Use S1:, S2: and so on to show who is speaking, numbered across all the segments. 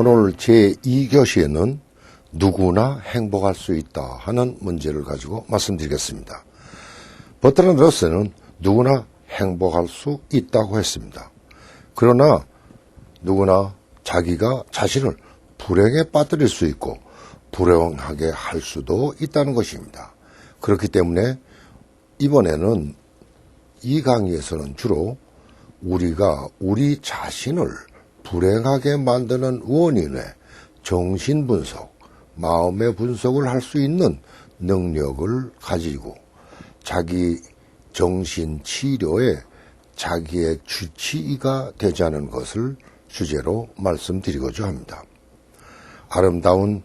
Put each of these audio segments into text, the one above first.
S1: 오늘 제2교시에는 누구나 행복할 수 있다 하는 문제를 가지고 말씀드리겠습니다. 버트란드 러셀은 누구나 행복할 수 있다고 했습니다. 그러나 누구나 자기가 자신을 불행에 빠뜨릴 수 있고 불행하게 할 수도 있다는 것입니다. 그렇기 때문에 이번에는 이 강의에서는 주로 우리가 우리 자신을 불행하게 만드는 원인의 정신분석, 마음의 분석을 할 수 있는 능력을 가지고 자기 정신치료에 자기의 주치의가 되자는 것을 주제로 말씀드리고자 합니다. 아름다운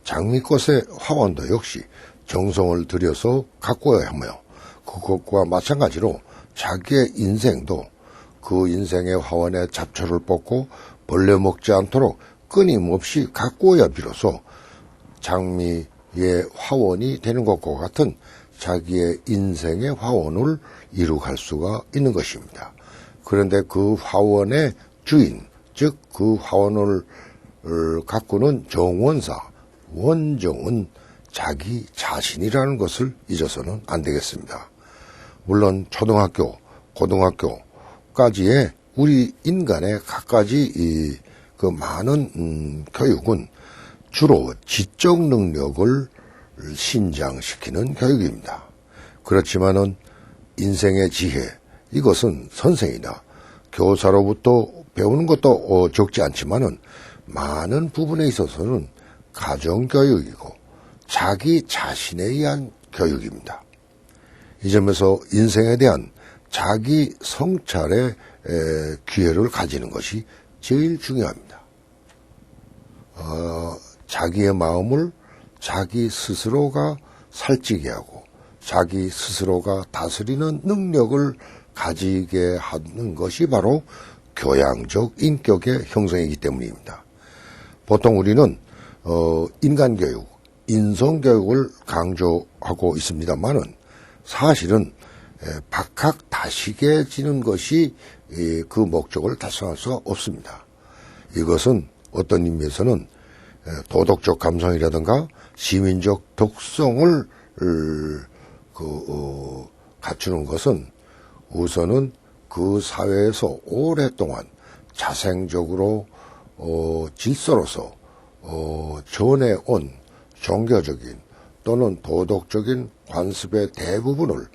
S1: 장미꽃의 화원도 역시 정성을 들여서 가꿔야 하며 그것과 마찬가지로 자기의 인생도 그 인생의 화원에 잡초를 뽑고 벌레 먹지 않도록 끊임없이 가꾸어야 비로소 장미의 화원이 되는 것과 같은 자기의 인생의 화원을 이루갈 수가 있는 것입니다. 그런데 그 화원의 주인, 즉 그 화원을 가꾸는 정원사, 원정은 자기 자신이라는 것을 잊어서는 안 되겠습니다. 물론 초등학교, 고등학교까지의 우리 인간의 갖가지 그 많은 교육은 주로 지적 능력을 신장시키는 교육입니다. 그렇지만은 인생의 지혜, 이것은 선생이나 교사로부터 배우는 것도 적지 않지만은 많은 부분에 있어서는 가정교육이고 자기 자신에 의한 교육입니다. 이 점에서 인생에 대한 자기 성찰의 기회를 가지는 것이 제일 중요합니다. 자기의 마음을 자기 스스로가 살찌게 하고 자기 스스로가 다스리는 능력을 가지게 하는 것이 바로 교양적 인격의 형성이기 때문입니다. 보통 우리는 인간교육, 인성교육을 강조하고 있습니다만은 사실은 박학다식해지는 것이 그 목적을 달성할 수가 없습니다. 이것은 어떤 의미에서는 도덕적 감성이라든가 시민적 덕성을 갖추는 것은 우선은 그 사회에서 오랫동안 자생적으로 질서로서 전해온 종교적인 또는 도덕적인 관습의 대부분을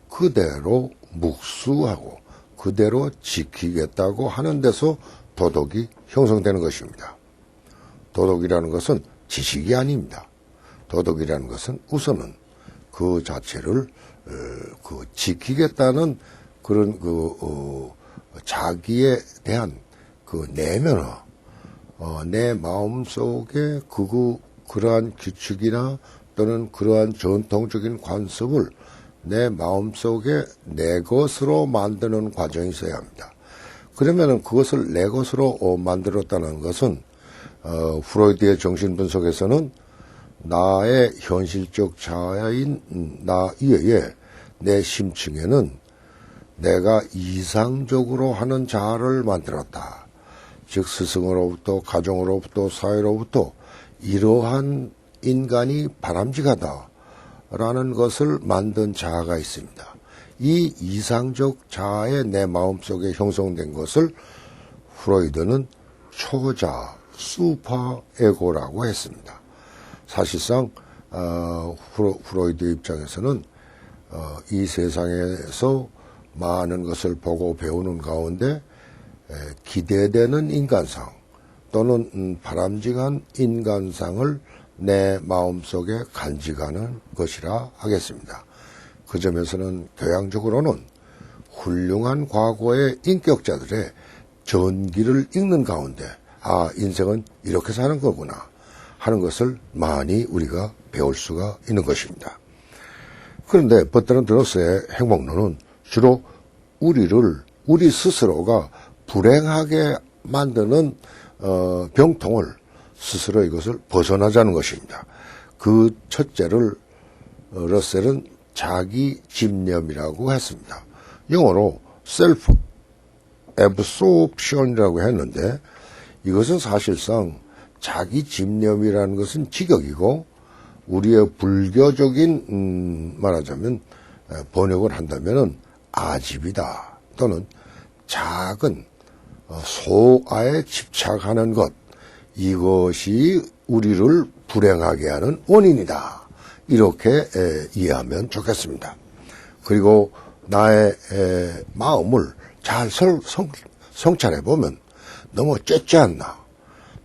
S1: 그대로 묵수하고 그대로 지키겠다고 하는 데서 도덕이 형성되는 것입니다. 도덕이라는 것은 지식이 아닙니다. 도덕이라는 것은 우선은 그 자체를 지키겠다는 그런 자기에 대한 그 내면화, 내 마음속에 그러한 규칙이나 또는 그러한 전통적인 관습을 내 마음속에 내 것으로 만드는 과정이 있어야 합니다. 그러면은 그것을 내 것으로 만들었다는 것은 프로이드의 정신분석에서는 나의 현실적 자아인 나 이외에 내 심층에는 내가 이상적으로 하는 자아를 만들었다. 즉 스승으로부터 가정으로부터 사회로부터 이러한 인간이 바람직하다라는 것을 만든 자아가 있습니다. 이 이상적 자아의 내 마음속에 형성된 것을 프로이드는 초자, 슈퍼에고라고 했습니다. 사실상 프로이드 입장에서는 이 세상에서 많은 것을 보고 배우는 가운데 기대되는 인간상 또는 바람직한 인간상을 내 마음속에 간직하는 것이라 하겠습니다. 그 점에서는 교양적으로는 훌륭한 과거의 인격자들의 전기를 읽는 가운데 인생은 이렇게 사는 거구나 하는 것을 많이 우리가 배울 수가 있는 것입니다. 그런데 버트란드 러셀의 행복론은 주로 우리 스스로가 불행하게 만드는 병통을 스스로 이것을 벗어나자는 것입니다. 그 첫째를 러셀은 자기 집념이라고 했습니다. 영어로 self absorption이라고 했는데 이것은 사실상 자기 집념이라는 것은 직역이고 우리의 불교적인 말하자면 번역을 한다면은 아집이다 또는 작은 소아에 집착하는 것, 이것이 우리를 불행하게 하는 원인이다, 이렇게 이해하면 좋겠습니다. 그리고 나의 마음을 잘 성찰해 보면 너무 쬐지 않나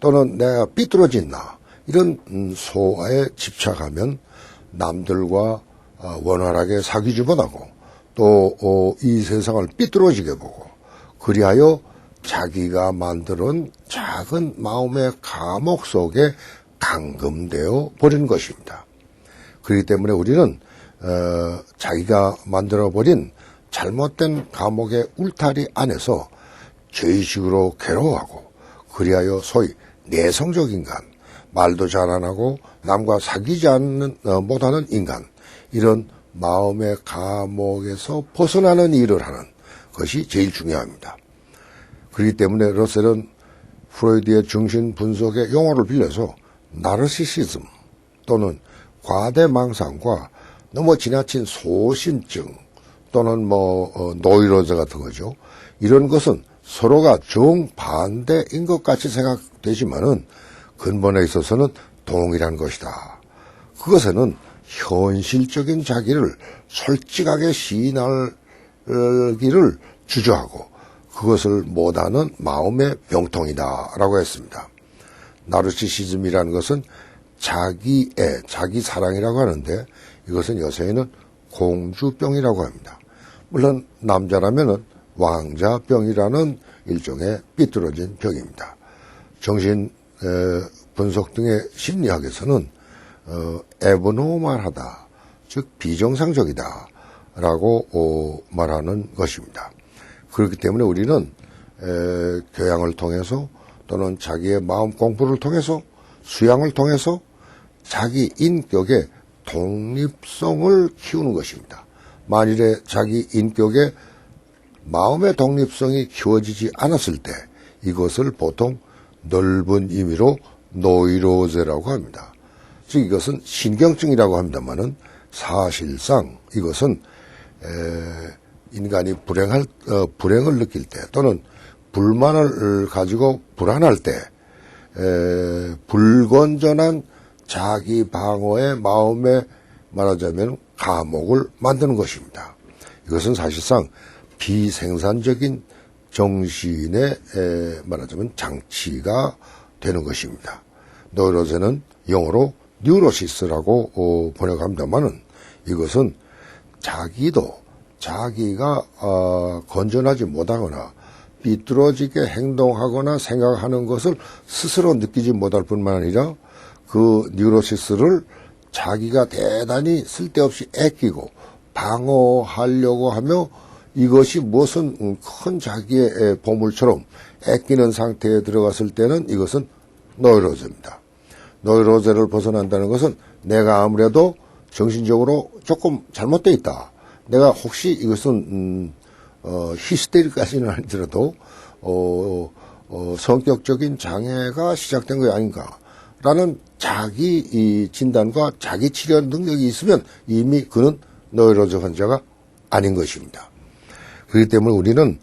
S1: 또는 내가 삐뚤어졌나 이런 소아에 집착하면 남들과 원활하게 사귀지 못하고 또 이 세상을 삐뚤어지게 보고 그리하여 자기가 만드는 작은 마음의 감옥 속에 감금되어 버리는 것입니다. 그렇기 때문에 우리는 자기가 만들어버린 잘못된 감옥의 울타리 안에서 죄의식으로 괴로워하고 그리하여 소위 내성적 인간, 말도 잘 안 하고 남과 사귀지 못하는 인간, 이런 마음의 감옥에서 벗어나는 일을 하는 것이 제일 중요합니다. 그렇기 때문에 러셀은 프로이드의 정신 분석의 용어를 빌려서 나르시시즘 또는 과대망상과 너무 지나친 소신증 또는 노이로제 같은 거죠. 이런 것은 서로가 정반대인 것 같이 생각되지만은 근본에 있어서는 동일한 것이다. 그것에는 현실적인 자기를 솔직하게 시인하기를 주저하고 그것을 못하는 마음의 병통이다라고 했습니다. 나르시시즘이라는 것은 자기애, 자기 사랑이라고 하는데 이것은 요새에는 공주병이라고 합니다. 물론 남자라면은 왕자병이라는 일종의 삐뚤어진 병입니다. 정신 분석 등의 심리학에서는 에버노멀하다, 즉 비정상적이다 라고 말하는 것입니다. 그렇기 때문에 우리는 교양을 통해서 또는 자기의 마음 공부를 통해서 수양을 통해서 자기 인격의 독립성을 키우는 것입니다. 만일에 자기 인격의 마음의 독립성이 키워지지 않았을 때 이것을 보통 넓은 의미로 노이로제라고 합니다. 즉 이것은 신경증이라고 합니다만은 사실상 이것은 인간이 불행을 느낄 때 또는 불만을 가지고 불안할 때 불건전한 자기 방어의 마음에 말하자면 감옥을 만드는 것입니다. 이것은 사실상 비생산적인 정신의 말하자면 장치가 되는 것입니다. 노이로제는 영어로 뉴로시스라고 번역합니다만은 이것은 자기가 건전하지 못하거나 삐뚤어지게 행동하거나 생각하는 것을 스스로 느끼지 못할 뿐만 아니라 그 뉴로시스를 자기가 대단히 쓸데없이 애끼고 방어하려고 하며 이것이 무슨 큰 자기의 보물처럼 애끼는 상태에 들어갔을 때는 이것은 노이로제입니다. 노이로제를 벗어난다는 것은 내가 아무래도 정신적으로 조금 잘못되어 있다. 내가 혹시 이것은 히스테리까지는 아니더라도 성격적인 장애가 시작된 거 아닌가라는 자기 진단과 자기 치료 능력이 있으면 이미 그는 노이로제 환자가 아닌 것입니다. 그렇기 때문에 우리는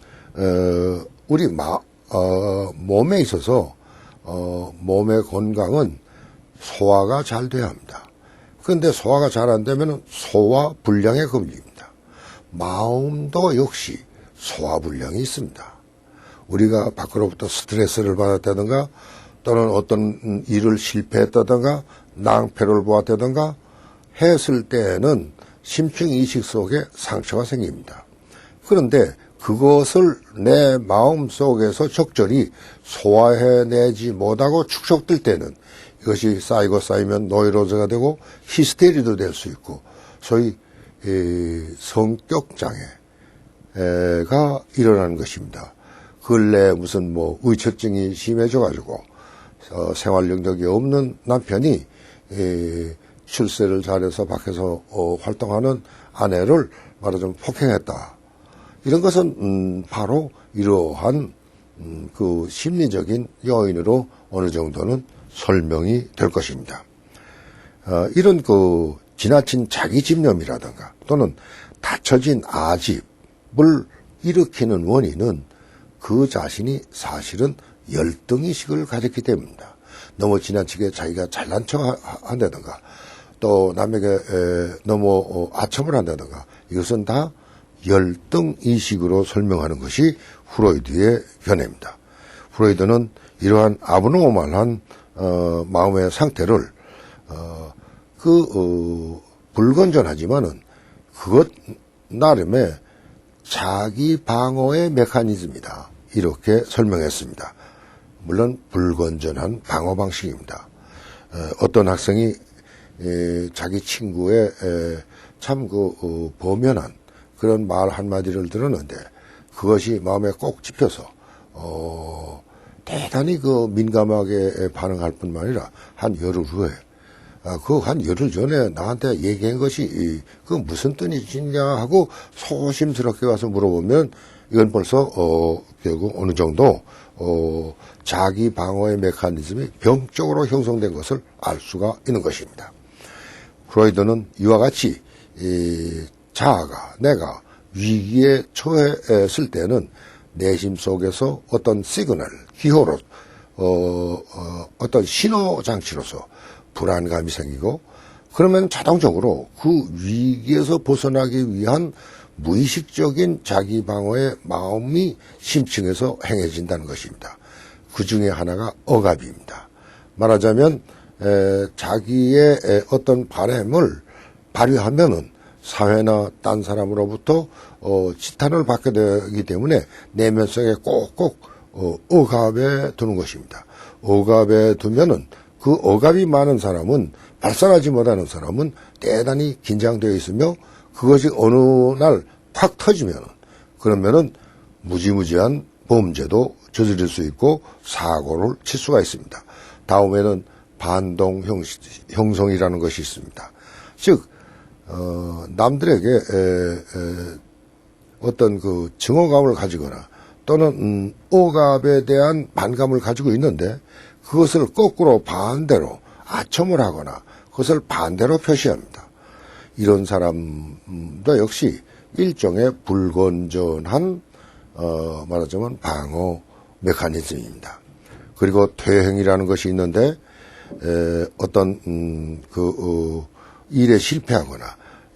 S1: 우리 몸에 있어서 몸의 건강은 소화가 잘 돼야 합니다. 그런데 소화가 잘 안 되면 소화 불량에 걸립니다. 마음도 역시 소화 불량이 있습니다. 우리가 밖으로부터 스트레스를 받았다든가 또는 어떤 일을 실패했다든가 낭패를 보았다든가 했을 때는 심층 이식 속에 상처가 생깁니다. 그런데 그것을 내 마음 속에서 적절히 소화해내지 못하고 축적될 때는 이것이 쌓이면 노이로제가 되고 히스테리도 될 수 있고 소위 성격장애가 일어나는 것입니다. 근래 무슨 의처증이 심해져가지고 생활 능력이 없는 남편이 출세를 잘해서 밖에서 활동하는 아내를 말하자면 폭행했다. 이런 것은 바로 이러한 그 심리적인 요인으로 어느 정도는 설명이 될 것입니다. 이런 지나친 자기집념이라든가 또는 닫혀진 아집을 일으키는 원인은 그 자신이 사실은 열등의식을 가졌기 때문입니다. 너무 지나치게 자기가 잘난 척 한다든가 또 남에게 너무 아첨을 한다든가 이것은 다 열등의식으로 설명하는 것이 프로이드의 견해입니다. 프로이드는 이러한 아브노멀한 마음의 상태를 불건전하지만은 그것 나름의 자기 방어의 메커니즘이다. 이렇게 설명했습니다. 물론 불건전한 방어 방식입니다. 어떤 학생이 자기 친구의 참 범연한 그런 말 한마디를 들었는데 그것이 마음에 꼭 집혀서 대단히 민감하게 반응할 뿐만 아니라 한 열흘 후에 한 열흘 전에 나한테 얘기한 것이 무슨 뜻이냐 하고 소심스럽게 와서 물어보면 이건 벌써 결국 어느 정도 자기 방어의 메커니즘이 병적으로 형성된 것을 알 수가 있는 것입니다. 프로이드는 이와 같이 자아가 내가 위기에 처했을 때는 내심 속에서 어떤 시그널, 기호로 어떤 신호 장치로서 불안감이 생기고 그러면 자동적으로 그 위기에서 벗어나기 위한 무의식적인 자기 방어의 마음이 심층에서 행해진다는 것입니다. 그 중에 하나가 억압입니다. 말하자면 자기의 어떤 바램을 발휘하면은 사회나 딴 사람으로부터 지탄을 받게 되기 때문에 내면 속에 꼭꼭 억압에 두는 것입니다. 억압에 두면은 그 억압이 많은 사람은 발산하지 못하는 사람은 대단히 긴장되어 있으며 그것이 어느 날 팍 터지면은 그러면은 무지무지한 범죄도 저지를 수 있고 사고를 칠 수가 있습니다. 다음에는 반동 형성이라는 것이 있습니다. 즉 남들에게 어떤 증오감을 가지거나 또는 억압에 대한 반감을 가지고 있는데 그것을 거꾸로 반대로 아첨을 하거나 그것을 반대로 표시합니다. 이런 사람도 역시 일종의 불건전한 말하자면 방어 메커니즘입니다. 그리고 퇴행이라는 것이 있는데 어떤 일에 실패하거나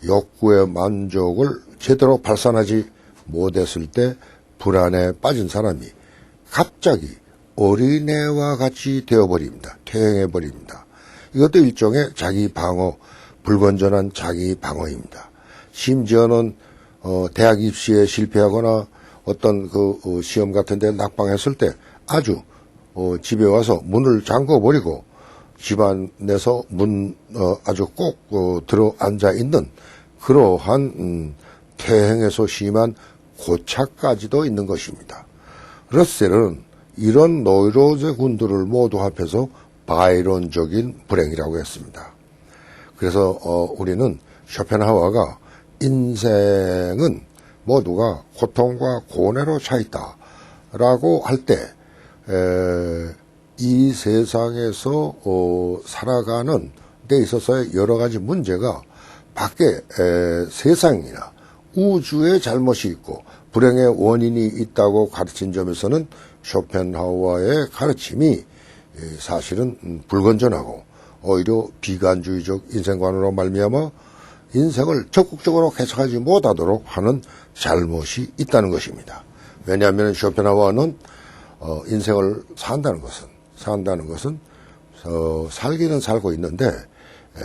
S1: 욕구의 만족을 제대로 발산하지 못했을 때 불안에 빠진 사람이 갑자기 어린애와 같이 되어버립니다. 퇴행해버립니다. 이것도 일종의 자기 방어, 불건전한 자기 방어입니다. 심지어는 대학 입시에 실패하거나 어떤 시험 같은 데 낙방했을 때 아주 집에 와서 문을 잠궈버리고 집안에서 아주 꼭 들어 앉아 있는 그러한 퇴행에서 심한 고착까지도 있는 것입니다. 러셀은 이런 노이로제 군들을 모두 합해서 바이론적인 불행이라고 했습니다. 그래서 우리는 쇼펜하우어가 인생은 모두가 고통과 고뇌로 차 있다라고 할 때 이 세상에서 살아가는 데 있어서의 여러 가지 문제가 밖에 세상이나 우주에 잘못이 있고 불행의 원인이 있다고 가르친 점에서는 쇼펜하우어의 가르침이 사실은 불건전하고 오히려 비관주의적 인생관으로 말미암아 인생을 적극적으로 해석하지 못하도록 하는 잘못이 있다는 것입니다. 왜냐하면 쇼펜하우어는 인생을 산다는 것은 살기는 살고 있는데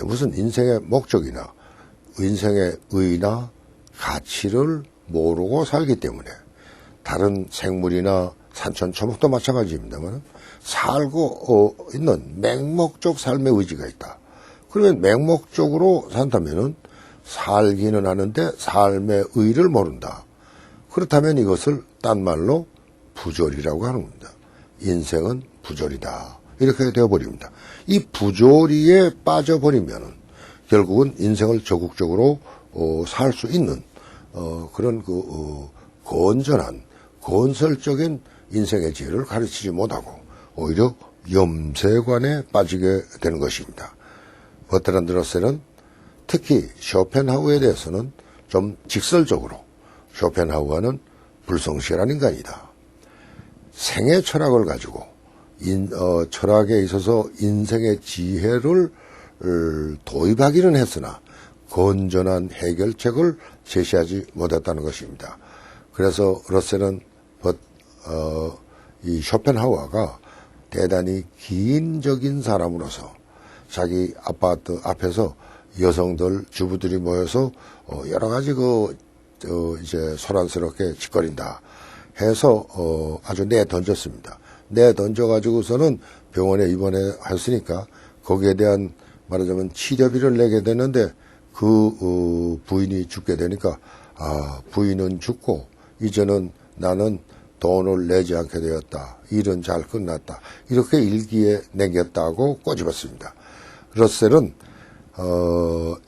S1: 무슨 인생의 목적이나 인생의 의의나 가치를 모르고 살기 때문에 다른 생물이나 산천초목도 마찬가지입니다만 살고 있는 맹목적 삶의 의지가 있다. 그러면 맹목적으로 산다면은 살기는 하는데 삶의 의의를 모른다. 그렇다면 이것을 딴 말로 부조리라고 하는 겁니다. 인생은 부조리다. 이렇게 되어버립니다. 이 부조리에 빠져버리면은 결국은 인생을 적극적으로 살 수 있는 그런 건전한 건설적인 인생의 지혜를 가르치지 못하고 오히려 염세관에 빠지게 되는 것입니다. 버트란드 러셀은 특히 쇼펜하우에 대해서는 좀 직설적으로 쇼펜하우어는 불성실한 인간이다. 생애 철학을 가지고 철학에 있어서 인생의 지혜를 도입하기는 했으나 건전한 해결책을 제시하지 못했다는 것입니다. 그래서 러셀은 이 쇼펜하우어가 대단히 기인적인 사람으로서 자기 아파트 앞에서 여성들 주부들이 모여서 여러 가지 이제 소란스럽게 짓거린다 해서 아주 내던졌습니다. 내던져가지고서는 병원에 입원했으니까 거기에 대한 말하자면 치료비를 내게 되는데 그 부인이 죽게 되니까 부인은 죽고 이제는 나는 돈을 내지 않게 되었다. 일은 잘 끝났다. 이렇게 일기에 남겼다고 꼬집었습니다. 러셀은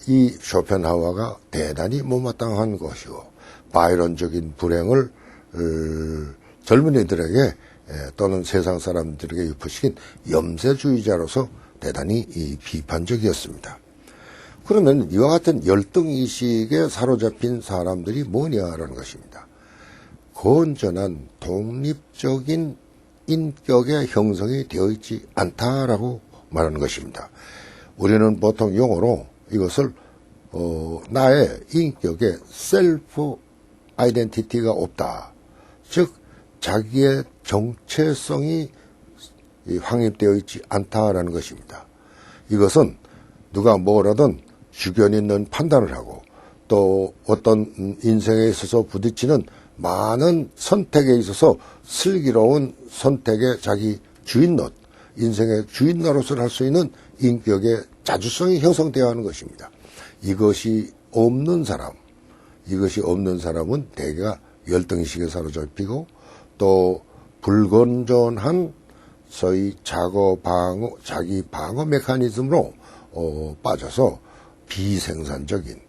S1: 이 쇼펜하우어가 대단히 못마땅한 것이고 바이런적인 불행을 젊은이들에게 또는 세상 사람들에게 유포시킨 염세주의자로서 대단히 비판적이었습니다. 그러면 이와 같은 열등의식에 사로잡힌 사람들이 뭐냐라는 것입니다. 건전한 독립적인 인격의 형성이 되어 있지 않다라고 말하는 것입니다. 우리는 보통 용어로 이것을 나의 인격의 셀프 아이덴티티가 없다. 즉 자기의 정체성이 확립되어 있지 않다라는 것입니다. 이것은 누가 뭐라든 주견 있는 판단을 하고 또 어떤 인생에 있어서 부딪히는 많은 선택에 있어서 슬기로운 선택의 자기 주인노릇, 인생의 주인노릇을 할 수 있는 인격의 자주성이 형성되어야 하는 것입니다. 이것이 없는 사람은 대개가 열등의식에 사로잡히고 또 불건전한 소위 자기 방어 메커니즘으로 빠져서 비생산적인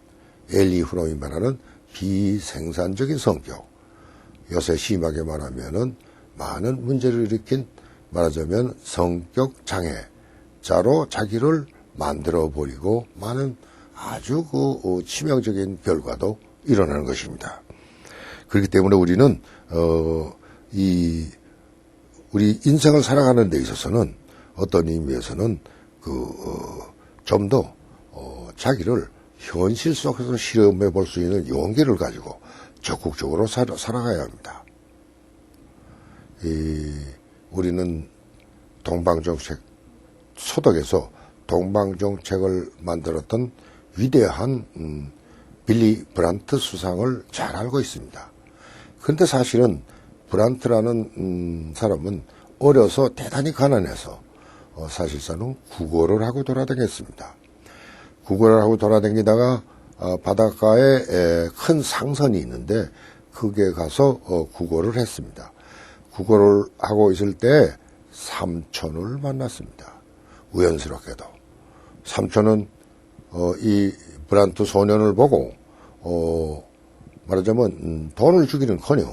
S1: 엘리 후롬이 말하는 비생산적인 성격, 요새 심하게 말하면은 많은 문제를 일으킨 말하자면 성격 장애자로 자기를 만들어 버리고 많은 아주 치명적인 결과도 일어나는 것입니다. 그렇기 때문에 우리는 우리 인생을 살아가는 데 있어서는 어떤 의미에서는 좀 더 자기를 현실 속에서 실험해 볼 수 있는 용기를 가지고 적극적으로 살아가야 합니다. 우리는 동방정책 소득에서 동방정책을 만들었던 위대한 빌리 브란트 수상을 잘 알고 있습니다. 그런데 사실은 브란트라는 사람은 어려서 대단히 가난해서 사실상은 구걸을 하고 돌아다녔습니다. 구걸을 하고 돌아다니다가 바닷가에 큰 상선이 있는데 그게 가서 구걸을 했습니다. 구걸을 하고 있을 때 삼촌을 만났습니다. 우연스럽게도. 삼촌은 이 브란트 소년을 보고 말하자면 돈을 주기는커녕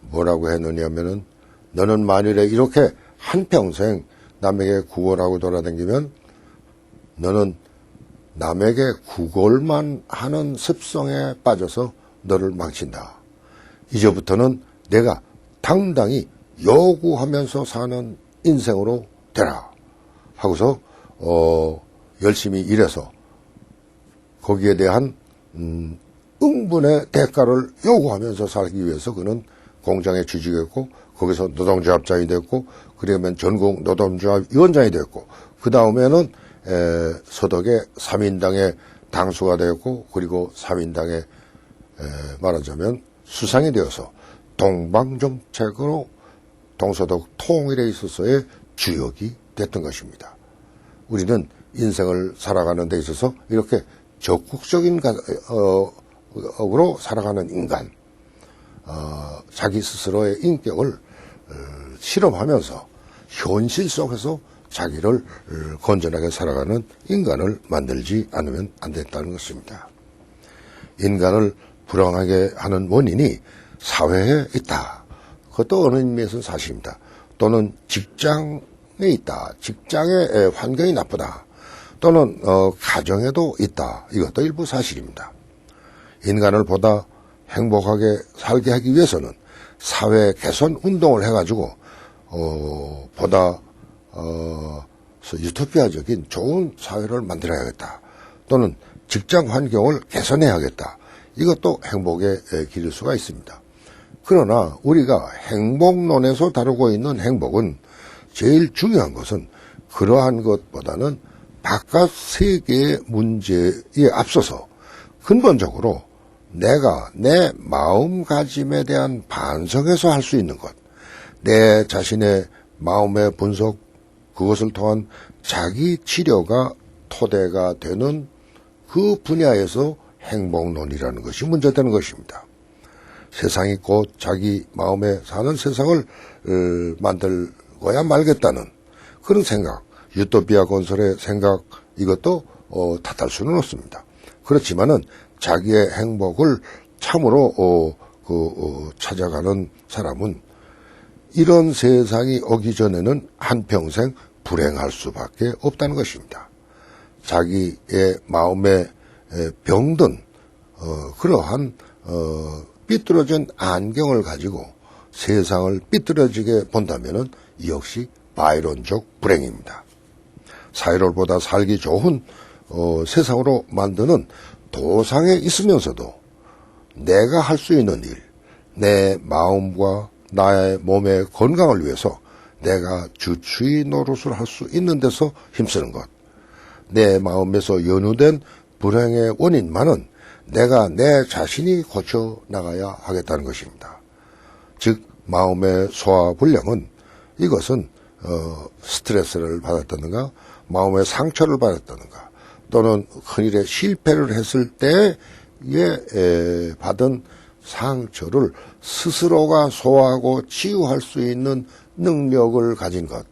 S1: 뭐라고 했느냐면은 너는 만일에 이렇게 한평생 남에게 구걸하고 돌아다니면 너는 남에게 구걸만 하는 습성에 빠져서 너를 망친다. 이제부터는 내가 당당히 요구하면서 사는 인생으로 되라. 하고서 열심히 일해서 거기에 대한 응분의 대가를 요구하면서 살기 위해서 그는 공장에 취직했고 거기서 노동조합장이 됐고 그러면 전국 노동조합 위원장이 됐고 그 다음에는 서덕의 3인당의 당수가 되었고 그리고 3인당의 말하자면 수상이 되어서 동방정책으로 동서독 통일에 있어서의 주역이 됐던 것입니다. 우리는 인생을 살아가는 데 있어서 이렇게 적극적인 으로 살아가는 인간, 자기 스스로의 인격을 실험하면서 현실 속에서 자기를 건전하게 살아가는 인간을 만들지 않으면 안 됐다는 것입니다. 인간을 불행하게 하는 원인이 사회에 있다. 그것도 어느 의미에서는 사실입니다. 또는 직장 있다. 직장의 환경이 나쁘다. 또는 가정에도 있다. 이것도 일부 사실입니다. 인간을 보다 행복하게 살게 하기 위해서는 사회 개선 운동을 해가지고 보다 유토피아적인 좋은 사회를 만들어야겠다. 또는 직장 환경을 개선해야겠다. 이것도 행복의 길일 수가 있습니다. 그러나 우리가 행복론에서 다루고 있는 행복은 제일 중요한 것은 그러한 것보다는 바깥 세계의 문제에 앞서서 근본적으로 내가 내 마음가짐에 대한 반성에서 할 수 있는 것, 내 자신의 마음의 분석, 그것을 통한 자기 치료가 토대가 되는 그 분야에서 행복론이라는 것이 문제되는 것입니다. 세상이 곧 자기 마음에 사는 세상을 만들고야 말겠다는 그런 생각, 유토피아 건설의 생각, 이것도 탓할 수는 없습니다. 그렇지만은 자기의 행복을 참으로 찾아가는 사람은 이런 세상이 오기 전에는 한평생 불행할 수밖에 없다는 것입니다. 자기의 마음에 병든 그러한 삐뚤어진 안경을 가지고 세상을 삐뚤어지게 본다면은 역시 바이론적 불행입니다. 사회를 보다 살기 좋은 세상으로 만드는 도상에 있으면서도 내가 할 수 있는 일, 내 마음과 나의 몸의 건강을 위해서 내가 주추의 노릇을 할 수 있는 데서 힘쓰는 것, 내 마음에서 연루된 불행의 원인만은 내가 내 자신이 고쳐나가야 하겠다는 것입니다. 즉 마음의 소화불량은 이것은 스트레스를 받았다든가 마음의 상처를 받았다든가 또는 큰일에 실패를 했을 때에 받은 상처를 스스로가 소화하고 치유할 수 있는 능력을 가진 것,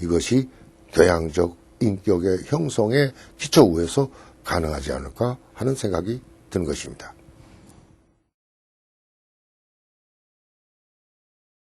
S1: 이것이 교양적 인격의 형성의 기초 위에서 가능하지 않을까 하는 생각이 드는 것입니다.